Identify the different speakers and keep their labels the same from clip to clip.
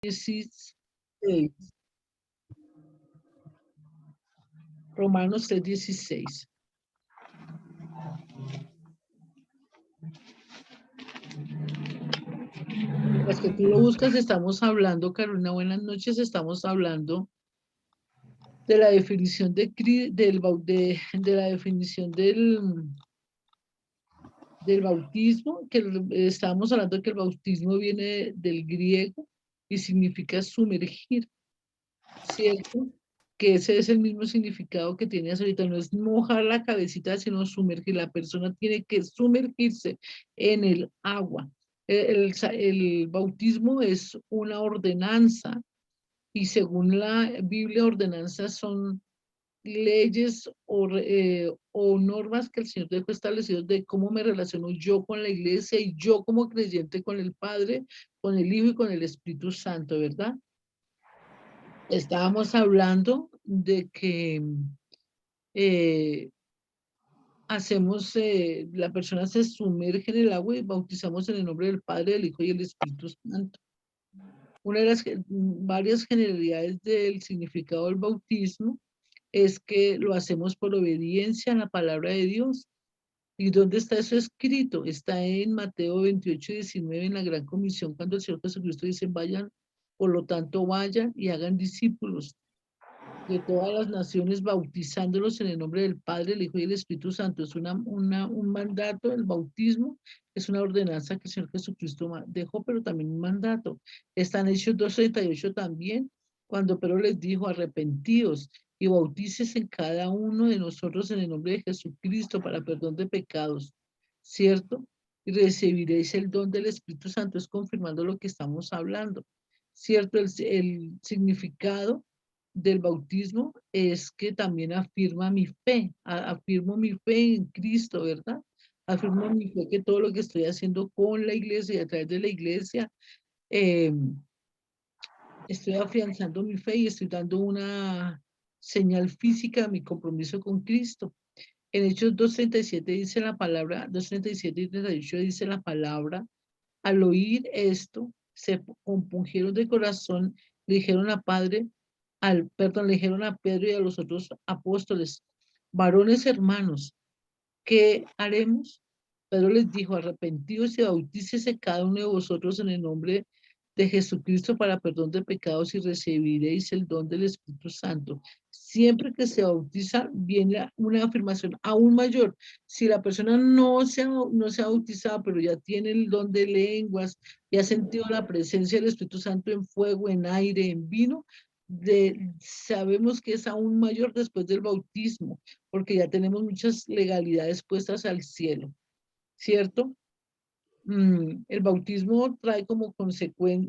Speaker 1: 16. Romanos 3:16. Mientras que tú lo buscas, estamos hablando, Carolina, buenas noches, estamos hablando de la definición de la definición del bautismo, que estábamos hablando de que el bautismo viene del griego y significa sumergir, ¿cierto? Que ese es el mismo significado que tienes ahorita, no es mojar la cabecita, sino sumergir. La persona tiene que sumergirse en el agua. El bautismo es una ordenanza y según la Biblia, ordenanzas son leyes o normas que el Señor dejó establecidos de cómo me relaciono yo con la iglesia y yo como creyente con el Padre, con el Hijo y con el Espíritu Santo, ¿verdad? Estábamos hablando de que eh, la persona se sumerge en el agua y bautizamos en el nombre del Padre, del Hijo y del Espíritu Santo. Una de las varias generalidades del significado del bautismo es que lo hacemos por obediencia a la palabra de Dios. ¿Y dónde está eso escrito? Está en Mateo 28:19, en la Gran Comisión, cuando el Señor Jesucristo dice, vayan, por lo tanto vayan y hagan discípulos de todas las naciones, bautizándolos en el nombre del Padre, el Hijo y el Espíritu Santo. Es un mandato, el bautismo es una ordenanza que el Señor Jesucristo dejó, pero también un mandato. Está en Hechos 2:38 también, cuando Pedro les dijo, arrepentíos y bautícese en cada uno de nosotros en el nombre de Jesucristo para perdón de pecados, ¿cierto? Y recibiréis el don del Espíritu Santo, es confirmando lo que estamos hablando, ¿cierto? El significado del bautismo es que también afirma mi fe, afirmo mi fe en Cristo, ¿verdad? Afirmo mi fe que todo lo que estoy haciendo con la iglesia y a través de la iglesia, eh, estoy afianzando mi fe y estoy dando una señal física de mi compromiso con Cristo. En Hechos 2:37 dice la palabra, 2:37 y 38 dice la palabra, al oír esto, se compungieron de corazón, le dijeron a le dijeron a Pedro y a los otros apóstoles, varones hermanos, ¿qué haremos? Pedro les dijo, arrepentidos y bautícese cada uno de vosotros en el nombre de Jesucristo para perdón de pecados y recibiréis el don del Espíritu Santo. Siempre que se bautiza, viene una afirmación aún mayor. Si la persona no se ha bautizado, pero ya tiene el don de lenguas, y ha sentido la presencia del Espíritu Santo en fuego, en aire, en vino, sabemos que es aún mayor después del bautismo, porque ya tenemos muchas legalidades puestas al cielo, ¿cierto? El bautismo trae como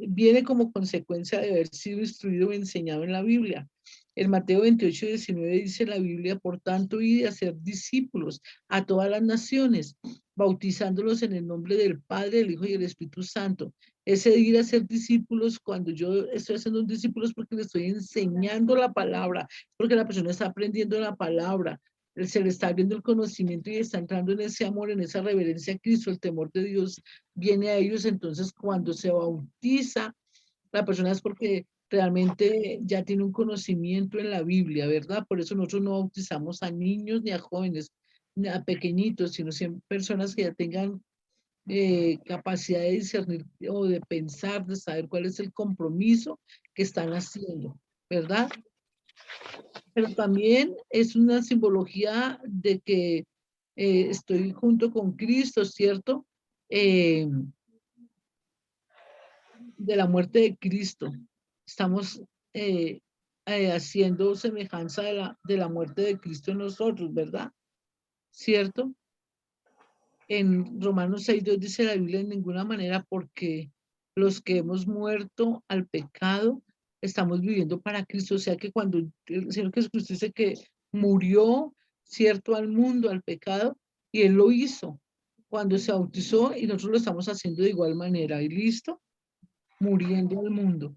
Speaker 1: viene como consecuencia de haber sido instruido o enseñado en la Biblia. En Mateo 28:19 dice la Biblia, por tanto, id a ser discípulos a todas las naciones, bautizándolos en el nombre del Padre, del Hijo y del Espíritu Santo. Ese ir a ser discípulos, cuando yo estoy haciendo un discípulo es porque le estoy enseñando la palabra, porque la persona está aprendiendo la palabra, se le está abriendo el conocimiento y está entrando en ese amor, en esa reverencia a Cristo, el temor de Dios viene a ellos. Entonces cuando se bautiza la persona es porque realmente ya tiene un conocimiento en la Biblia, ¿verdad? Por eso nosotros no bautizamos a niños ni a jóvenes, ni a pequeñitos, sino siempre personas que ya tengan capacidad de discernir o de pensar, de saber cuál es el compromiso que están haciendo, ¿verdad? Pero también es una simbología de que estoy junto con Cristo, ¿cierto? Eh, de la muerte de Cristo. Estamos haciendo semejanza de la muerte de Cristo en nosotros, ¿verdad? ¿Cierto? En Romanos 6:2 dice la Biblia en ninguna manera, porque los que hemos muerto al pecado estamos viviendo para Cristo. O sea que cuando el Señor Jesucristo dice que murió, cierto, al mundo, al pecado, y Él lo hizo cuando se bautizó y nosotros lo estamos haciendo de igual manera. ¿Y listo? Muriendo al mundo.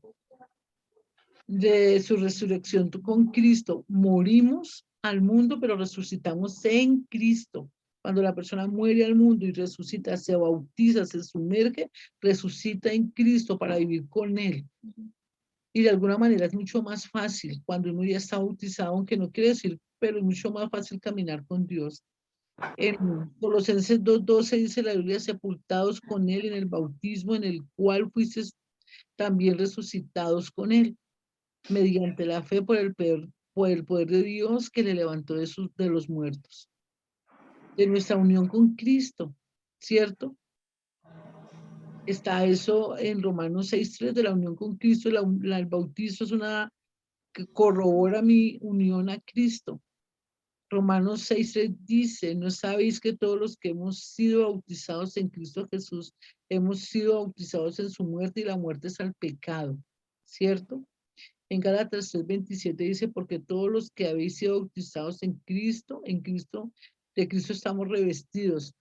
Speaker 1: De su resurrección con Cristo, morimos al mundo, pero resucitamos en Cristo. Cuando la persona muere al mundo y resucita, se bautiza, se sumerge, resucita en Cristo para vivir con Él. Y de alguna manera es mucho más fácil cuando uno ya está bautizado, aunque no quiere decir, pero es mucho más fácil caminar con Dios. En Colosenses 2:12 dice la Biblia, sepultados con Él en el bautismo en el cual fuisteis también resucitados con Él, mediante la fe por el poder de Dios que le levantó de los muertos. De nuestra unión con Cristo, ¿cierto? Está eso en Romanos 6:3 de la unión con Cristo. El bautizo es una que corrobora mi unión a Cristo. Romanos 6:3 dice, ¿no sabéis que todos los que hemos sido bautizados en Cristo Jesús, hemos sido bautizados en su muerte y la muerte es al pecado? ¿Cierto? En Gálatas 3:27 dice, porque todos los que habéis sido bautizados en Cristo, de Cristo estamos revestidos.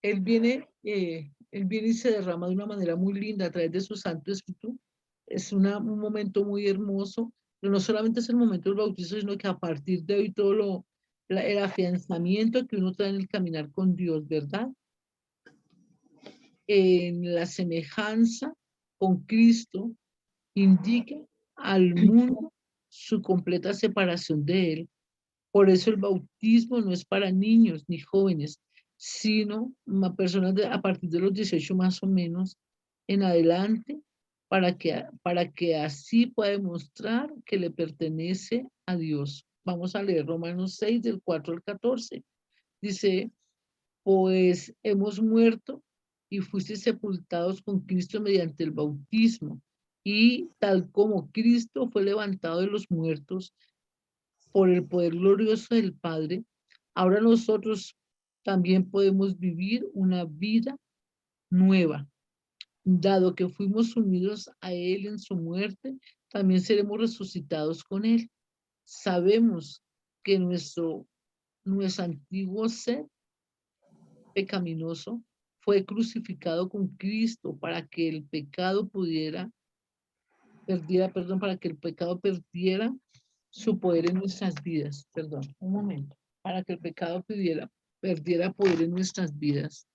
Speaker 1: Él viene y se derrama de una manera muy linda a través de su Santo Espíritu. Es un momento muy hermoso, pero no solamente es el momento del bautizo, sino que a partir de hoy el afianzamiento que uno trae en el caminar con Dios, ¿verdad? En la semejanza con Cristo, indica al mundo su completa separación de Él. Por eso el bautismo no es para niños ni jóvenes, sino personas a partir de los 18 más o menos en adelante, para que así pueda demostrar que le pertenece a Dios. Vamos a leer Romanos 6, del 4 al 14. Dice, pues hemos muerto y fuiste sepultados con Cristo mediante el bautismo, y tal como Cristo fue levantado de los muertos por el poder glorioso del Padre, ahora nosotros también podemos vivir una vida nueva. Dado que fuimos unidos a Él en su muerte, también seremos resucitados con Él. Sabemos que nuestro antiguo ser pecaminoso fue crucificado con Cristo para que el pecado para que el pecado perdiera su poder en nuestras vidas. Perdón, un momento. Para que el pecado perdiera poder en nuestras vidas.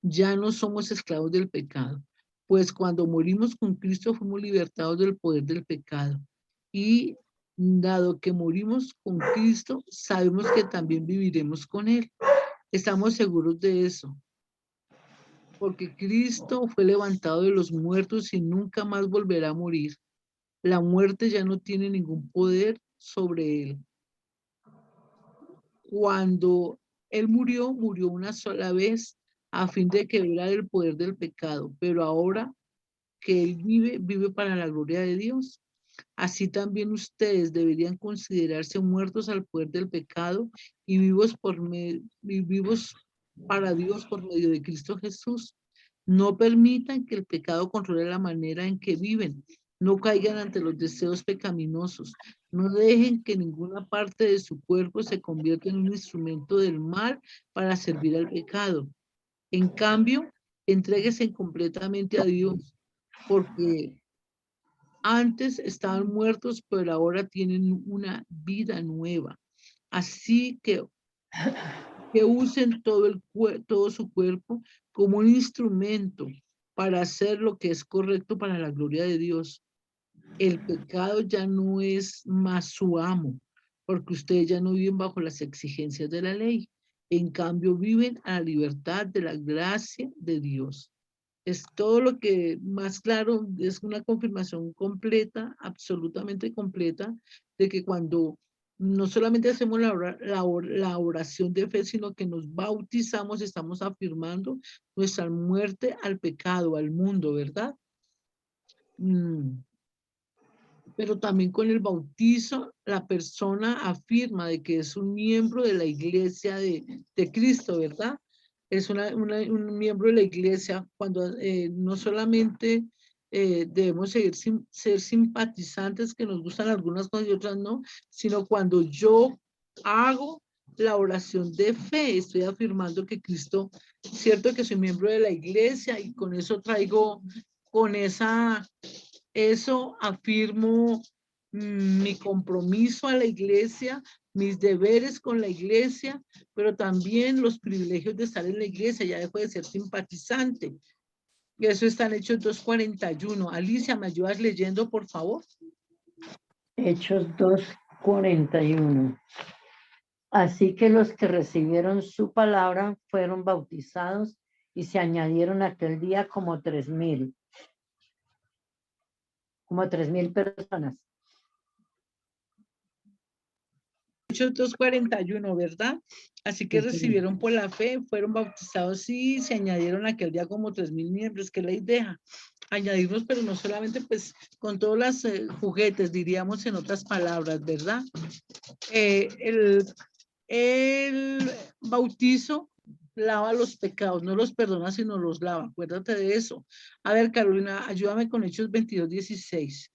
Speaker 1: Ya no somos esclavos del pecado, pues cuando morimos con Cristo fuimos libertados del poder del pecado. Y dado que morimos con Cristo, sabemos que también viviremos con Él. Estamos seguros de eso, porque Cristo fue levantado de los muertos y nunca más volverá a morir. La muerte ya no tiene ningún poder sobre Él. Cuando Él murió, murió una sola vez a fin de quebrar el poder del pecado, pero ahora que Él vive, vive para la gloria de Dios. Así también ustedes deberían considerarse muertos al poder del pecado y vivos para Dios por medio de Cristo Jesús. No permitan que el pecado controle la manera en que viven. No caigan ante los deseos pecaminosos. No dejen que ninguna parte de su cuerpo se convierta en un instrumento del mal para servir al pecado. En cambio, entréguense completamente a Dios, porque antes estaban muertos, pero ahora tienen una vida nueva. Así que usen todo su cuerpo como un instrumento para hacer lo que es correcto para la gloria de Dios. El pecado ya no es más su amo, porque ustedes ya no viven bajo las exigencias de la ley. En cambio, viven a la libertad de la gracia de Dios. Es todo lo que más claro, es una confirmación completa, absolutamente completa, de que cuando no solamente hacemos la oración de fe, sino que nos bautizamos, estamos afirmando nuestra muerte al pecado, al mundo, ¿verdad? Pero también con el bautizo, la persona afirma de que es un miembro de la iglesia de Cristo, ¿verdad? Es un miembro de la iglesia cuando no solamente debemos ser simpatizantes, que nos gustan algunas cosas y otras no, sino cuando yo hago la oración de fe, estoy afirmando que Cristo, cierto que soy miembro de la iglesia y con eso eso afirmo mi compromiso a la iglesia, mis deberes con la iglesia, pero también los privilegios de estar en la iglesia. Ya dejo de ser simpatizante. Y eso está en Hechos 2:41. Alicia, ¿me ayudas leyendo, por favor?
Speaker 2: Hechos 2:41. Así que los que recibieron su palabra fueron bautizados y se añadieron aquel día como 3,000. Como 3,000 personas.
Speaker 1: Hechos 2:41, ¿verdad? Así que
Speaker 2: Sí,
Speaker 1: recibieron por la fe, fueron bautizados y se añadieron aquel día como 3,000 miembros. ¿Qué la idea? Añadirnos, pero no solamente pues con todos los juguetes, diríamos en otras palabras, ¿verdad? El bautizo lava los pecados, no los perdona, sino los lava. Acuérdate de eso. A ver, Carolina, ayúdame con Hechos 22:16.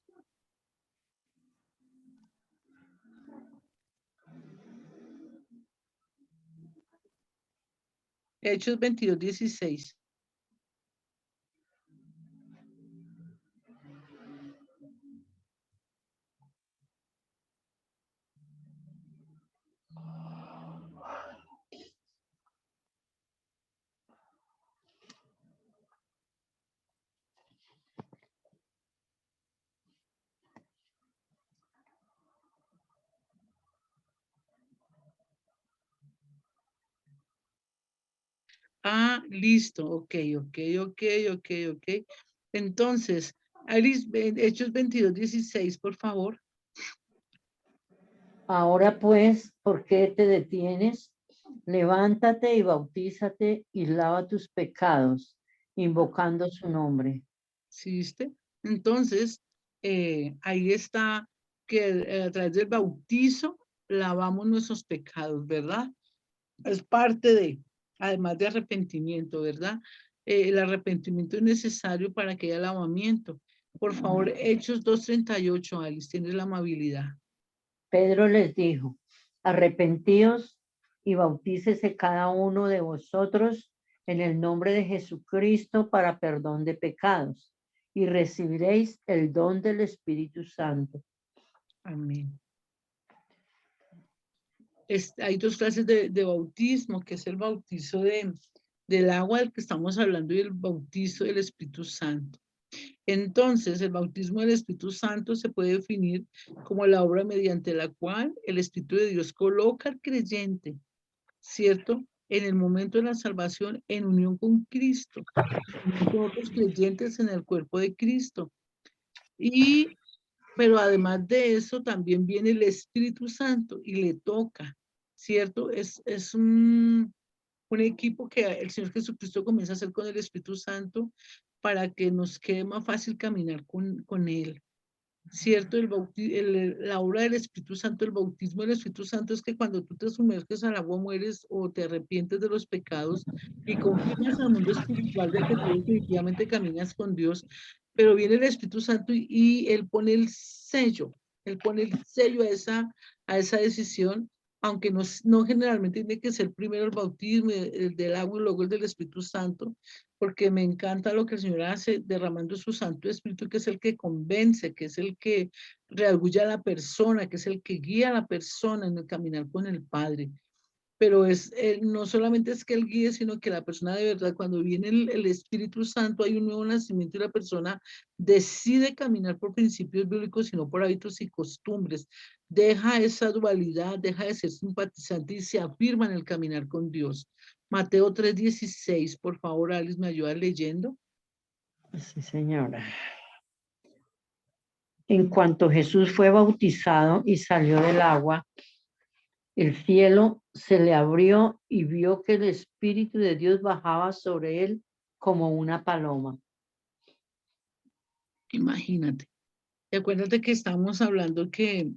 Speaker 1: Hechos 22:16. Ah, listo, ok. Entonces, Alice, Hechos 22:16, por favor.
Speaker 2: Ahora pues, ¿por qué te detienes? Levántate y bautízate y lava tus pecados, invocando su nombre.
Speaker 1: ¿Sí viste? Entonces, ahí está que a través del bautizo lavamos nuestros pecados, ¿verdad? Es parte de, además de arrepentimiento, ¿verdad? El arrepentimiento es necesario para que haya lavamiento. Por favor, Hechos 2:38, Alice, tienes la amabilidad.
Speaker 2: Pedro les dijo, arrepentíos y bautícese cada uno de vosotros en el nombre de Jesucristo para perdón de pecados y recibiréis el don del Espíritu Santo.
Speaker 1: Amén. Hay dos clases de bautismo, que es el bautizo del agua del que estamos hablando y el bautizo del Espíritu Santo. Entonces, el bautismo del Espíritu Santo se puede definir como la obra mediante la cual el Espíritu de Dios coloca al creyente, ¿cierto? En el momento de la salvación, en unión con Cristo, con otros creyentes en el cuerpo de Cristo. Pero además de eso, también viene el Espíritu Santo y le toca, ¿cierto? Es un equipo que el Señor Jesucristo comienza a hacer con el Espíritu Santo para que nos quede más fácil caminar con Él. ¿Cierto? La obra del Espíritu Santo, el bautismo del Espíritu Santo es que cuando tú te sumerges al agua mueres o te arrepientes de los pecados y confirmas al mundo espiritual de que tú definitivamente caminas con Dios, pero viene el Espíritu Santo y Él pone Él pone el sello a esa decisión, aunque no generalmente tiene que ser primero el bautismo, el del agua y luego el del Espíritu Santo, porque me encanta lo que el Señor hace derramando su Santo Espíritu, que es el que convence, que es el que redarguye a la persona, que es el que guía a la persona en el caminar con el Padre. Pero no solamente es que Él guíe, sino que la persona de verdad, cuando viene el Espíritu Santo, hay un nuevo nacimiento y la persona decide caminar por principios bíblicos y no por hábitos y costumbres. Deja esa dualidad, deja de ser simpatizante y se afirma en el caminar con Dios. Mateo 3:16, por favor, Alice, ¿me ayuda leyendo?
Speaker 2: Sí, señora. En cuanto Jesús fue bautizado y salió del agua, el cielo se le abrió y vio que el Espíritu de Dios bajaba sobre él como una paloma.
Speaker 1: Imagínate. Y acuérdate que estamos hablando que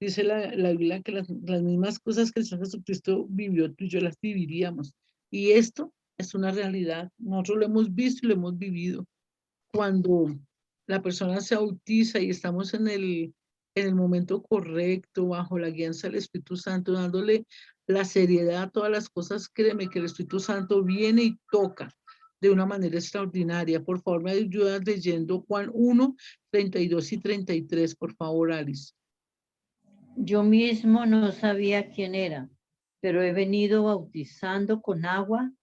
Speaker 1: dice la Biblia que las mismas cosas que el Señor Jesucristo vivió, tú y yo las viviríamos. Y esto es una realidad. Nosotros lo hemos visto y lo hemos vivido. Cuando la persona se bautiza y estamos en el momento correcto, bajo la guianza del Espíritu Santo, dándole la seriedad a todas las cosas, créeme que el Espíritu Santo viene y toca de una manera extraordinaria. Por favor, me ayudas leyendo Juan 1:32 y 33, por favor, Alice.
Speaker 2: Yo mismo no sabía quién era, pero he venido bautizando con agua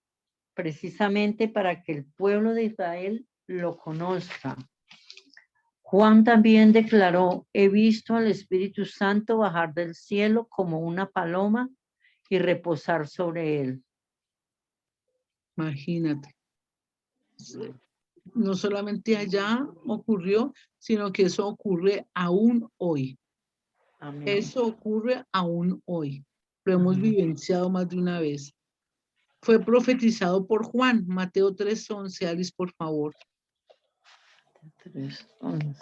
Speaker 2: precisamente para que el pueblo de Israel lo conozca. Juan también declaró, he visto al Espíritu Santo bajar del cielo como una paloma y reposar sobre él.
Speaker 1: Imagínate. No solamente allá ocurrió, sino que eso ocurre aún hoy.
Speaker 2: Amén.
Speaker 1: Eso ocurre aún hoy. Lo hemos
Speaker 2: Amén.
Speaker 1: vivenciado más de una vez. Fue profetizado por Juan, Mateo 3:11. Alice, por favor.
Speaker 2: 3:11.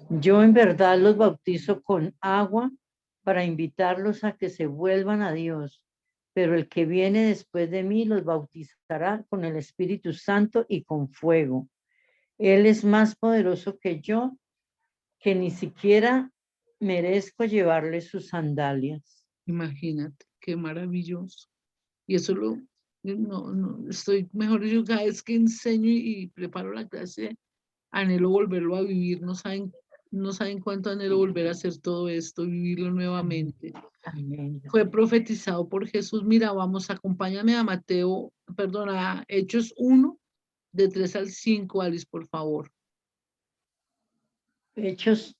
Speaker 2: Yo en verdad los bautizo con agua para invitarlos a que se vuelvan a Dios, pero el que viene después de mí los bautizará con el Espíritu Santo y con fuego. Él es más poderoso que yo, que ni siquiera merezco llevarle sus sandalias.
Speaker 1: Imagínate, qué maravilloso. Y eso no, estoy mejor yo cada vez que enseño y preparo la clase, anhelo volverlo a vivir. No saben cuánto anhelo volver a hacer todo esto, vivirlo nuevamente.
Speaker 2: Amén.
Speaker 1: Fue profetizado por Jesús. Mira, vamos, acompáñame a a Hechos 1, de 3 al 5, Alice, por favor.
Speaker 2: Hechos.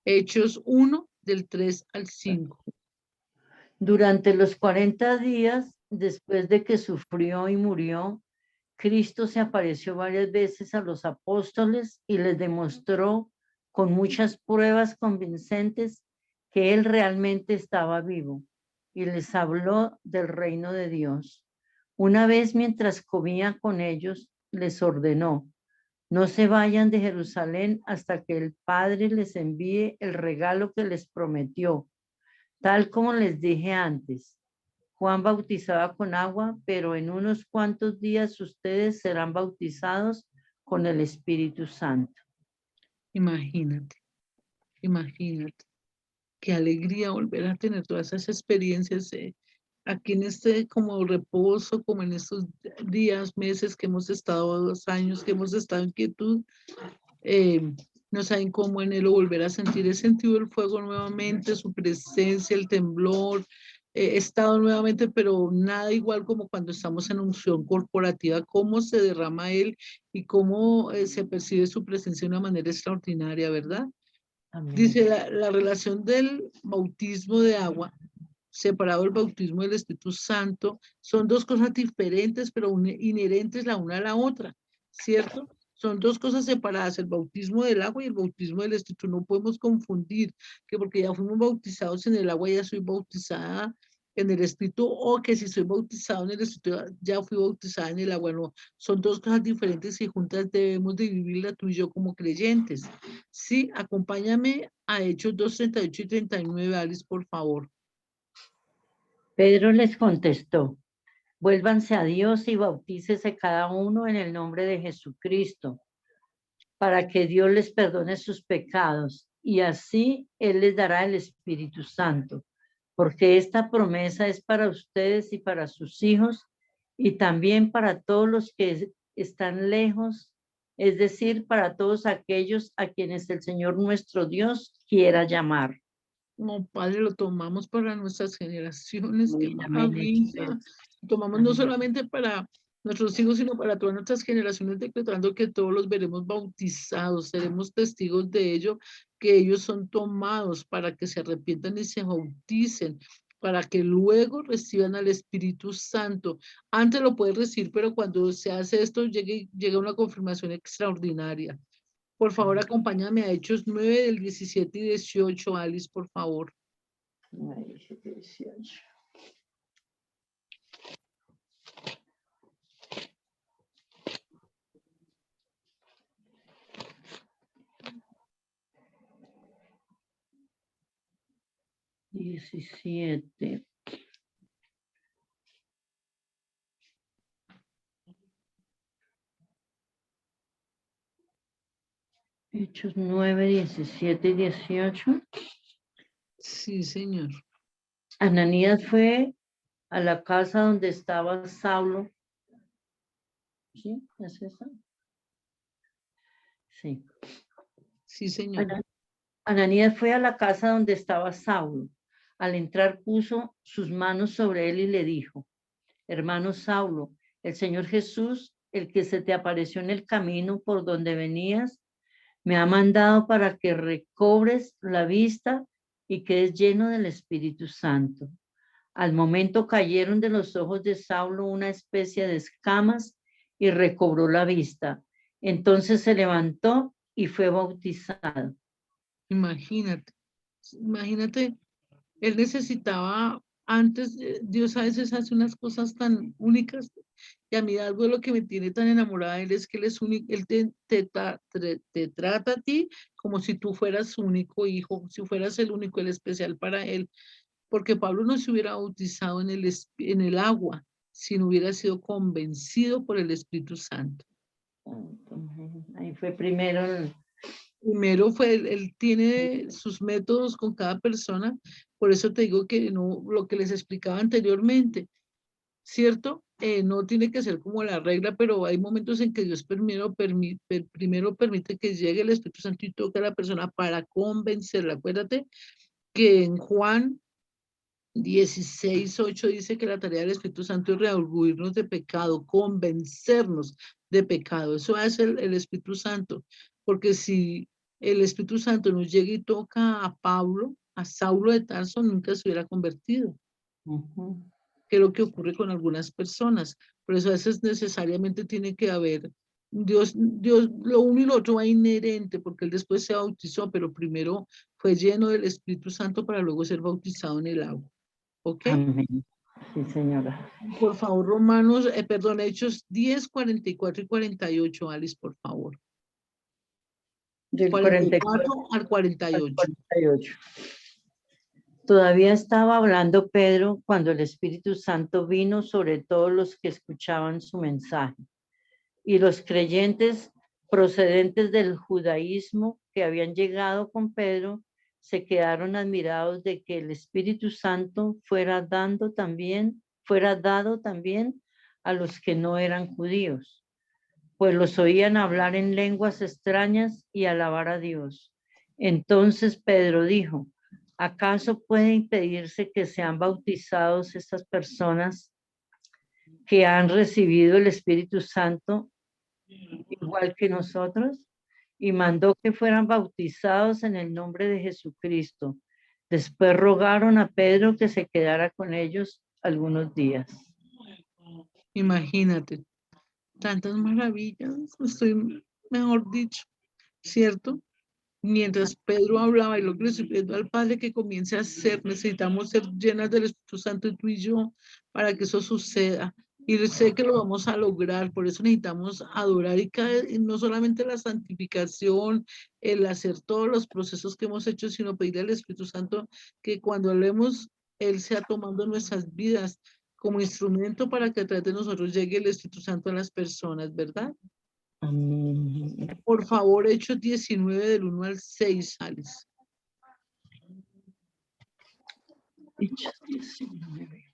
Speaker 1: Hechos 1, del 3 al 5.
Speaker 2: Durante los 40 días después de que sufrió y murió, Cristo se apareció varias veces a los apóstoles y les demostró con muchas pruebas convincentes que él realmente estaba vivo y les habló del reino de Dios. Una vez mientras comía con ellos, les ordenó, no se vayan de Jerusalén hasta que el Padre les envíe el regalo que les prometió. Tal como les dije antes, Juan bautizaba con agua, pero en unos cuantos días ustedes serán bautizados con el Espíritu Santo.
Speaker 1: Imagínate, imagínate. Qué alegría volver a tener todas esas experiencias aquí en este como reposo, como en estos días, meses que hemos estado, 2 años que hemos estado en quietud. No saben cómo anhelo volver a sentir. He sentido el fuego nuevamente, su presencia, el temblor. He estado nuevamente, pero nada igual como cuando estamos en unción corporativa, cómo se derrama él y cómo se percibe su presencia de una manera extraordinaria, ¿verdad?
Speaker 2: Amén.
Speaker 1: Dice la relación del bautismo de agua, separado del bautismo del Espíritu Santo, son dos cosas diferentes, pero inherentes la una a la otra, ¿cierto? Son dos cosas separadas, el bautismo del agua y el bautismo del Espíritu. No podemos confundir que porque ya fuimos bautizados en el agua, ya soy bautizada en el Espíritu, o que si soy bautizado en el Espíritu, ya fui bautizada en el agua. No, son dos cosas diferentes y juntas debemos de vivirla tú y yo como creyentes. Sí, acompáñame a Hechos 2, 38 y 39, Alice, por favor.
Speaker 2: Pedro les contestó, vuélvanse a Dios y bautícese cada uno en el nombre de Jesucristo, para que Dios les perdone sus pecados, y así Él les dará el Espíritu Santo, porque esta promesa es para ustedes y para sus hijos, y también para todos los que están lejos, es decir, para todos aquellos a quienes el Señor nuestro Dios quiera llamar.
Speaker 1: No, Padre, lo tomamos para nuestras generaciones, qué
Speaker 2: Amén.
Speaker 1: maravilla. Lo tomamos no solamente para nuestros hijos, sino para todas nuestras generaciones, decretando que todos los veremos bautizados, seremos testigos de ello, que ellos son tomados para que se arrepientan y se bauticen, para que luego reciban al Espíritu Santo. Antes lo puedes recibir, pero cuando se hace esto, llega una confirmación extraordinaria. Por favor, acompáñame a Hechos 9 del 17 y 18, Alice, por favor.
Speaker 2: 9, 18. Hechos 9, 17 y 18.
Speaker 1: Sí, señor.
Speaker 2: Ananías fue a la casa donde estaba Saulo. ¿Sí? ¿Es eso? Sí.
Speaker 1: Sí, señor.
Speaker 2: Ananías fue a la casa donde estaba Saulo. Al entrar puso sus manos sobre él y le dijo, hermano Saulo, el Señor Jesús, el que se te apareció en el camino por donde venías, me ha mandado para que recobres la vista y quedes lleno del Espíritu Santo. Al momento cayeron de los ojos de Saulo una especie de escamas y recobró la vista. Entonces se levantó y fue bautizado.
Speaker 1: Imagínate, imagínate, él necesitaba, antes, Dios a veces hace unas cosas tan únicas, y a mí algo de lo que me tiene tan enamorada de él es que él es único, él te trata a ti como si tú fueras su único hijo, si fueras el único, el especial para él, porque Pablo no se hubiera bautizado en el agua, si no hubiera sido convencido por el Espíritu Santo.
Speaker 2: Ahí fue primero.
Speaker 1: Primero fue, él tiene sus métodos con cada persona, por eso te digo que no, lo que les explicaba anteriormente, ¿cierto? No tiene que ser como la regla, pero hay momentos en que Dios primero permite que llegue el Espíritu Santo y toque a la persona para convencerla. Acuérdate que en Juan 16:8 dice que la tarea del Espíritu Santo es redarguirnos de pecado, convencernos de pecado. Eso hace el Espíritu Santo, porque si el Espíritu Santo nos llega y toca a Pablo, a Saulo de Tarso, nunca se hubiera convertido. Que es lo que ocurre con algunas personas. Por eso a veces necesariamente tiene que haber Dios, lo uno y lo otro va inherente, porque él después se bautizó, pero primero fue lleno del Espíritu Santo para luego ser bautizado en el agua. ¿Ok?
Speaker 2: Amén. Sí, señora.
Speaker 1: Por favor, Hechos 10, 44 y 48, Alice, por favor.
Speaker 2: Del
Speaker 1: 44 al
Speaker 2: al
Speaker 1: 48.
Speaker 2: 48. Todavía estaba hablando Pedro cuando el Espíritu Santo vino sobre todos los que escuchaban su mensaje. Y los creyentes procedentes del judaísmo que habían llegado con Pedro se quedaron admirados de que el Espíritu Santo fuera dado también a los que no eran judíos, pues los oían hablar en lenguas extrañas y alabar a Dios. Entonces Pedro dijo: ¿acaso puede impedirse que sean bautizados estas personas que han recibido el Espíritu Santo igual que nosotros? Y mandó que fueran bautizados en el nombre de Jesucristo. Después rogaron a Pedro que se quedara con ellos algunos días.
Speaker 1: Imagínate, tantas maravillas, estoy, mejor dicho, ¿cierto? Mientras Pedro hablaba, y lo que le estoy pidiendo al Padre que comience a hacer, necesitamos ser llenas del Espíritu Santo, tú y yo, para que eso suceda. Y sé que lo vamos a lograr, por eso necesitamos adorar y no solamente la santificación, el hacer todos los procesos que hemos hecho, sino pedirle al Espíritu Santo que cuando hablemos, Él sea tomando nuestras vidas como instrumento para que a través de nosotros llegue el Espíritu Santo a las personas, ¿verdad?
Speaker 2: Amén.
Speaker 1: Por favor, Hechos 19 del 1 al 6, Alice.
Speaker 2: Hechos 19.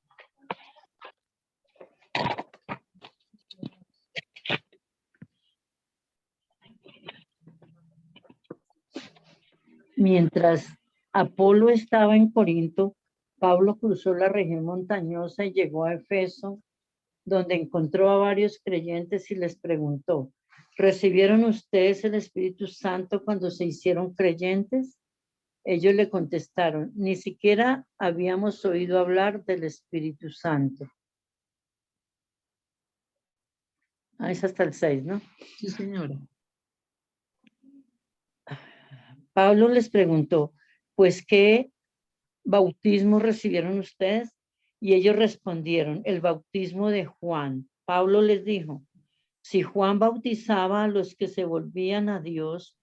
Speaker 2: Mientras Apolo estaba en Corinto, Pablo cruzó la región montañosa y llegó a Efeso, donde encontró a varios creyentes y les preguntó: ¿recibieron ustedes el Espíritu Santo cuando se hicieron creyentes? Ellos le contestaron: ni siquiera habíamos oído hablar del Espíritu Santo. Es hasta el 6, ¿no?
Speaker 1: Sí, señora.
Speaker 2: Pablo les preguntó: pues, ¿qué bautismo recibieron ustedes? Y ellos respondieron: el bautismo de Juan. Pablo les dijo: si Juan bautizaba a los que se volvían a Dios,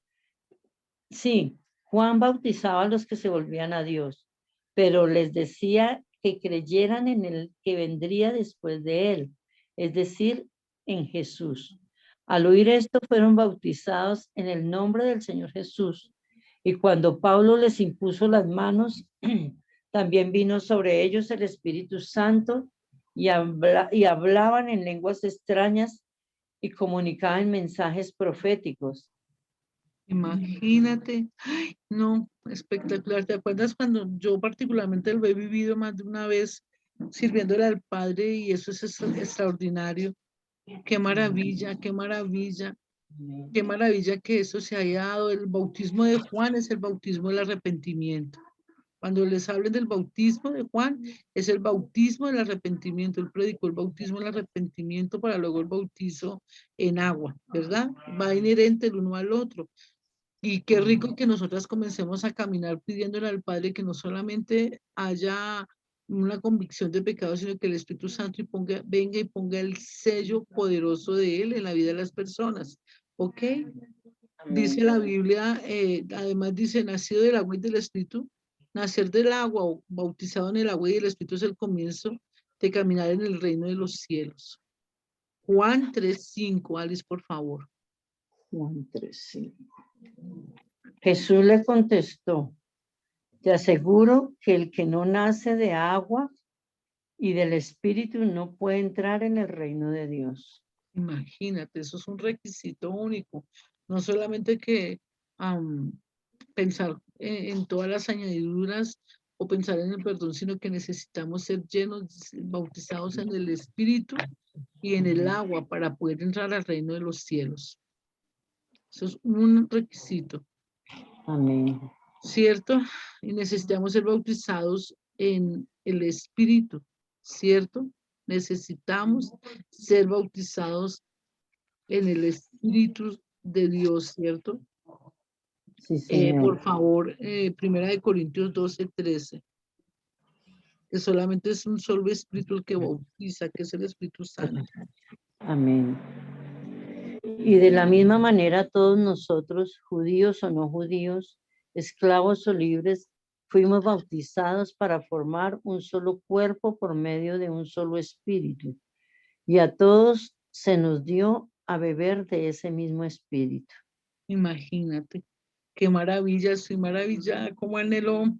Speaker 2: sí, Juan bautizaba a los que se volvían a Dios, pero les decía que creyeran en el que vendría después de él, es decir, en Jesús. Al oír esto, fueron bautizados en el nombre del Señor Jesús. Y cuando Pablo les impuso las manos, también vino sobre ellos el Espíritu Santo y hablaban en lenguas extrañas y comunicaban mensajes proféticos.
Speaker 1: Imagínate. Ay, no, espectacular. ¿Te acuerdas cuando yo particularmente lo he vivido más de una vez sirviéndole al Padre y eso es extraordinario? Qué maravilla, qué maravilla. Qué maravilla que eso se haya dado. El bautismo de Juan es el bautismo del arrepentimiento. Cuando les hablen del bautismo de Juan, es el bautismo del arrepentimiento. Él predicó el bautismo del arrepentimiento para luego el bautizo en agua, ¿verdad? Va inherente el uno al otro. Y qué rico que nosotras comencemos a caminar pidiéndole al Padre que no solamente haya una convicción de pecado, sino que el Espíritu Santo venga y ponga el sello poderoso de Él en la vida de las personas. ¿Ok? Dice la Biblia, además dice, nacido del agua y del Espíritu, nacer del agua o bautizado en el agua y del Espíritu es el comienzo de caminar en el reino de los cielos. Juan 3:5, Alice, por favor.
Speaker 2: Juan 3:5. Jesús le contestó, te aseguro que el que no nace de agua y del Espíritu no puede entrar en el reino de Dios.
Speaker 1: Imagínate, eso es un requisito único. No solamente que pensar en todas las añadiduras o pensar en el perdón, sino que necesitamos ser llenos, bautizados en el Espíritu y en el agua para poder entrar al reino de los cielos. Eso es un requisito.
Speaker 2: Amén.
Speaker 1: ¿Cierto? Y necesitamos ser bautizados en el Espíritu, ¿cierto? Necesitamos ser bautizados en el Espíritu de Dios, ¿cierto?
Speaker 2: Sí, señor.
Speaker 1: Por favor, 1 Corintios 12:13, que solamente es un solo Espíritu el que bautiza, que es el Espíritu Santo.
Speaker 2: Amén. Y de la misma manera todos nosotros, judíos o no judíos, esclavos o libres, fuimos bautizados para formar un solo cuerpo por medio de un solo espíritu. Y a todos se nos dio a beber de ese mismo espíritu.
Speaker 1: Imagínate, qué maravilla, estoy maravillada, cómo anhelo.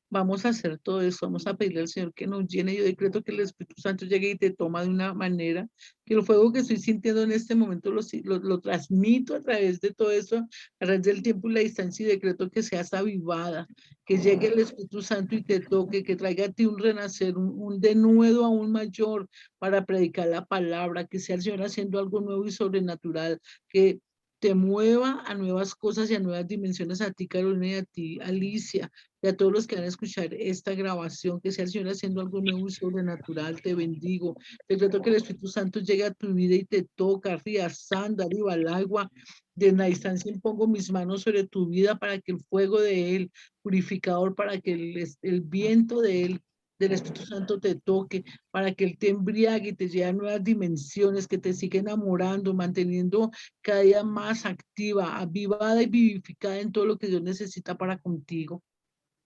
Speaker 1: Vamos a hacer todo eso, vamos a pedirle al Señor que nos llene. Yo decreto que el Espíritu Santo llegue y te toma de una manera, que el fuego que estoy sintiendo en este momento lo transmito a través de todo eso, a través del tiempo y la distancia, y decreto que seas avivada, que llegue el Espíritu Santo y te toque, que traiga a ti un renacer, un denuedo aún mayor para predicar la palabra, que sea el Señor haciendo algo nuevo y sobrenatural, que te mueva a nuevas cosas y a nuevas dimensiones, a ti, Carolina, y a ti, Alicia, y a todos los que van a escuchar esta grabación, que sea el Señor haciendo algo nuevo y sobrenatural. Te bendigo. Decreto que el Espíritu Santo llegue a tu vida y te toca, ría, sanda, arriba al agua. Desde la distancia impongo mis manos sobre tu vida para que el fuego de Él, purificador, para que el viento de Él, del Espíritu Santo te toque, para que Él te embriague y te lleve a nuevas dimensiones, que te siga enamorando, manteniendo cada día más activa, avivada y vivificada en todo lo que Dios necesita para contigo.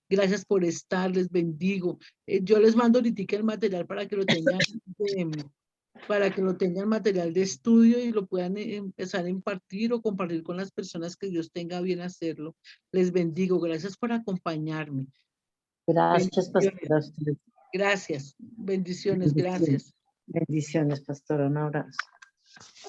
Speaker 1: Gracias por estar, les bendigo. Yo les mando ahorita el material para que lo tengan, material de estudio y lo puedan empezar a impartir o compartir con las personas que Dios tenga bien hacerlo. Les bendigo. Gracias por acompañarme.
Speaker 2: Gracias,
Speaker 1: Bendiciones.
Speaker 2: pastora.
Speaker 1: Gracias. Bendiciones. Gracias.
Speaker 2: Bendiciones, pastora. Un abrazo.